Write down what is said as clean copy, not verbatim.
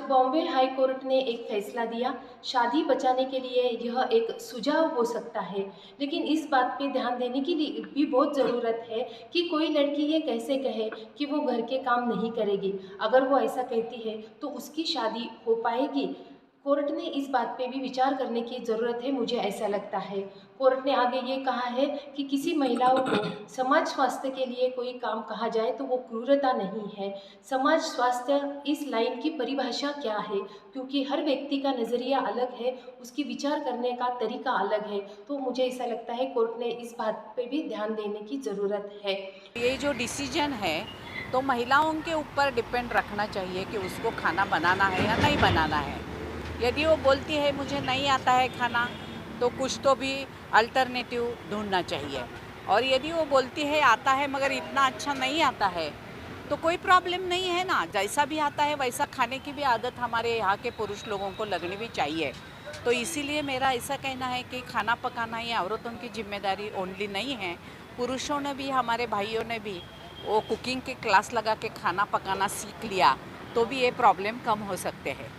Bombay high court ने एक फैसला दिया, शादी बचाने के लिए यह एक सुझाव हो सकता है, लेकिन इस बात पे ध्यान देने की भी बहुत ज़रूरत है कि कोई लड़की ये कैसे कहे कि वो घर के काम नहीं करेगी। अगर वो ऐसा कहती है तो उसकी शादी हो पाएगी? कोर्ट ने इस बात पे भी विचार करने की ज़रूरत है, मुझे ऐसा लगता है। कोर्ट ने आगे ये कहा है कि किसी महिलाओं को समाज स्वास्थ्य के लिए कोई काम कहा जाए तो वो क्रूरता नहीं है। समाज स्वास्थ्य इस लाइन की परिभाषा क्या है? क्योंकि हर व्यक्ति का नज़रिया अलग है, उसकी विचार करने का तरीका अलग है। तो मुझे ऐसा लगता है कोर्ट ने इस बात पे भी ध्यान देने की ज़रूरत है। ये जो डिसीजन है तो महिलाओं के ऊपर डिपेंड रखना चाहिए कि उसको खाना बनाना है या नहीं बनाना है। यदि वो बोलती है मुझे नहीं आता है खाना, तो कुछ तो भी अल्टरनेटिव ढूंढना चाहिए। और यदि वो बोलती है आता है मगर इतना अच्छा नहीं आता है, तो कोई प्रॉब्लम नहीं है ना। जैसा भी आता है वैसा खाने की भी आदत हमारे यहाँ के पुरुष लोगों को लगनी भी चाहिए। तो इसीलिए मेरा ऐसा कहना है कि खाना पकाना ये औरतों की जिम्मेदारी ओनली नहीं है, पुरुषों ने भी, हमारे भाइयों ने भी वो कुकिंग के क्लास लगा के खाना पकाना सीख लिया तो भी ये प्रॉब्लम कम हो सकते हैं।